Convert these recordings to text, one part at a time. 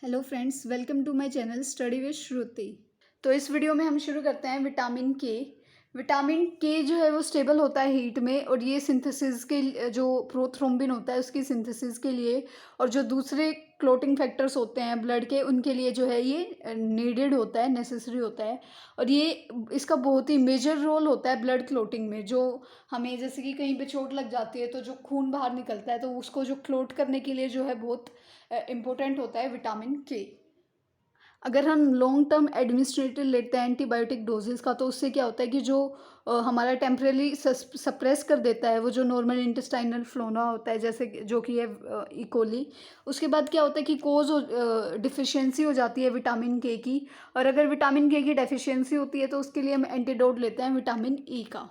Hello friends, welcome to my channel study with Shruti. तो इस video में हम शुरू करते हैं विटामिन के। विटामिन के जो है वो स्टेबल होता है हीट में, और ये सिंथेसिस के जो प्रोथ्रोम्बिन होता है उसकी सिंथेसिस के लिए, और जो दूसरे क्लोटिंग फैक्टर्स होते हैं ब्लड के उनके लिए जो है ये नीडेड होता है, नेसेसरी होता है। और ये इसका बहुत ही मेजर रोल होता है ब्लड क्लोटिंग में। जो हमें जैसे कि कहीं पे चोट लग जाती है तो जो खून बाहर निकलता है तो उसको जो क्लोट करने के लिए जो है बहुत इम्पोर्टेंट होता है विटामिन के। अगर हम लॉन्ग टर्म एडमिनिस्ट्रेटिव लेते हैं एंटीबायोटिक डोजेस का, तो उससे क्या होता है कि जो हमारा टेम्परेली सप्रेस कर देता है वो जो नॉर्मल इंटेस्टाइनल फ्लोरा होता है, जैसे जो कि है इकोली। उसके बाद क्या होता है कि कोज डिफिशियंसी हो जाती है विटामिन के की। और अगर विटामिन के की डेफिशिएंसी होती है तो उसके लिए हम एंटीडोट लेते हैं विटामिन ई का।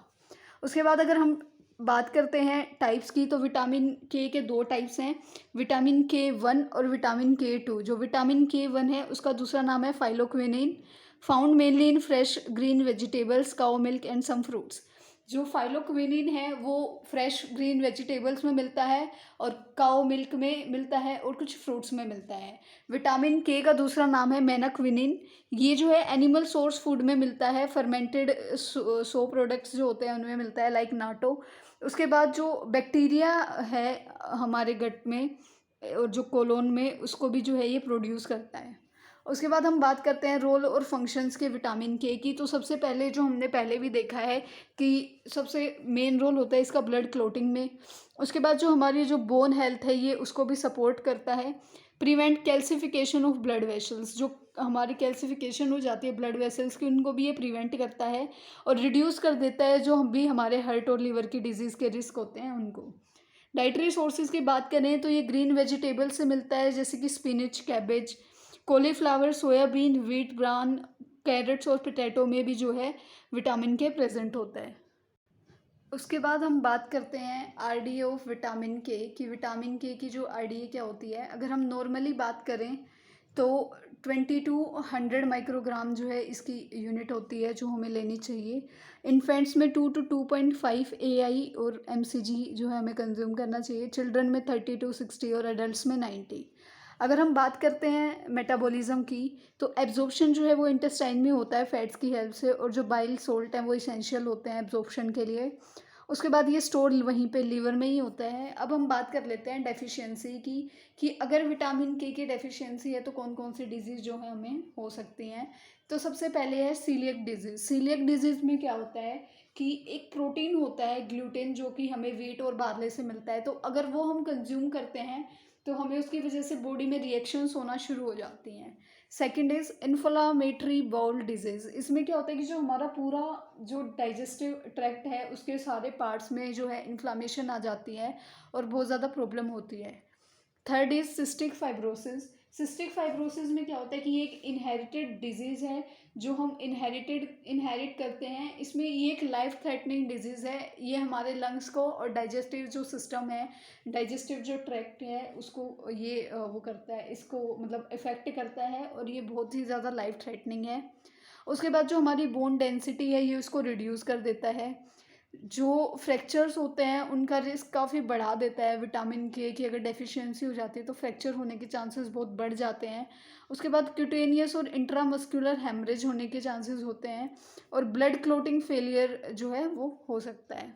उसके बाद अगर हम बात करते हैं टाइप्स की, तो विटामिन के दो टाइप्स हैं, विटामिन के 1 और विटामिन के 2। जो विटामिन के 1 है उसका दूसरा नाम है phylloquinone, found mainly in fresh green vegetables, cow milk and some fruits. जो फाइलोक्विनिन है वो फ्रेश ग्रीन वेजिटेबल्स में मिलता है, और काउ मिल्क में मिलता है, और कुछ फ्रूट्स में मिलता है। विटामिन के का दूसरा नाम है मेनाक्विनिन। ये जो है एनिमल सोर्स फूड में मिलता है, फर्मेंटेड सो प्रोडक्ट्स जो होते हैं उनमें मिलता है, लाइक नाटो। उसके बाद जो बैक्टीरिया है हमारे गट में और जो कोलोन में, उसको भी जो है ये प्रोड्यूस करता है। उसके बाद हम बात करते हैं रोल और फंक्शंस के विटामिन के की। तो सबसे पहले जो हमने पहले भी देखा है कि सबसे मेन रोल होता है इसका ब्लड क्लोटिंग में। उसके बाद जो हमारी जो बोन हेल्थ है ये उसको भी सपोर्ट करता है। Prevent calcification of blood vessels, जो हमारी कैल्सिफिकेशन हो जाती है ब्लड वेसल्स की उनको भी ये प्रिवेंट करता है। और रिड्यूस कर देता है जो हम भी हमारे हार्ट और लीवर की डिजीज़ के रिस्क होते हैं उनको। डाइटरी सोर्सेज की बात करें तो ये ग्रीन वेजिटेबल से मिलता है, जैसे कि spinach, cabbage, cauliflower, soybean, wheat brown, carrots और पोटैटो में भी जो है विटामिन के प्रेजेंट होता है। उसके बाद हम बात करते हैं आरडीए ऑफ विटामिन के कि विटामिन के की जो आरडीए क्या होती है। अगर हम नॉर्मली बात करें तो 20 to 100 माइक्रोग्राम जो है इसकी यूनिट होती है जो हमें लेनी चाहिए। इन्फेंट्स में 2 to 2.5 एआई और एमसीजी जो है हमें कंज्यूम करना चाहिए। चिल्ड्रन में 30 to 60 और एडल्ट्स में 90। अगर हम बात करते हैं मेटाबॉलिज्म की, तो एब्जॉर्प्शन जो है वो इंटेस्टाइन में होता है फैट्स की हेल्प से, और जो बाइल सोल्ट हैं वो इसेंशियल होते हैं एब्जॉर्प्शन के लिए। उसके बाद ये स्टोर वहीं पे लीवर में ही होता है। अब हम बात कर लेते हैं डेफिशिएंसी की कि अगर विटामिन के की डेफिशिएंसी है तो कौन कौन सी डिजीज़ जो है हमें हो सकती हैं। तो सबसे पहले है सीलियक डिजीज़। सीलियक डिजीज़ में क्या होता है कि एक प्रोटीन होता है ग्लूटेन, जो कि हमें व्हीट और बार्ले से मिलता है। तो अगर वो हम कंज्यूम करते हैं तो हमें उसकी वजह से बॉडी में रिएक्शंस होना शुरू हो जाती हैं। Second is inflammatory bowel disease. इसमें क्या होता है कि जो हमारा पूरा जो डाइजेस्टिव ट्रैक्ट है उसके सारे पार्ट्स में जो है इन्फ्लामेशन आ जाती है और बहुत ज़्यादा प्रॉब्लम होती है। Third is cystic fibrosis. Cystic fibrosis में क्या होता है कि ये एक इनहेरिटेड डिजीज़ है जो हम इनहेरिट करते हैं। इसमें ये एक लाइफ थ्रेटनिंग डिजीज़ है। ये हमारे लंग्स को और डाइजेस्टिव जो सिस्टम है, डाइजेस्टिव जो ट्रैक्ट है उसको ये वो करता है, इसको मतलब इफ़ेक्ट करता है, और ये बहुत ही ज़्यादा लाइफ थ्रेटनिंग है। उसके बाद जो हमारी बोन डेंसिटी है ये उसको रिड्यूस कर देता है। जो फ्रैक्चर्स होते हैं उनका रिस्क काफ़ी बढ़ा देता है विटामिन के की। अगर डेफिशिएंसी हो जाती है तो फ्रैक्चर होने के चांसेस बहुत बढ़ जाते हैं। उसके बाद क्यूटेनियस और इंट्रामस्कुलर हेमरेज होने के चांसेस होते हैं, और ब्लड क्लोटिंग फेलियर जो है वो हो सकता है।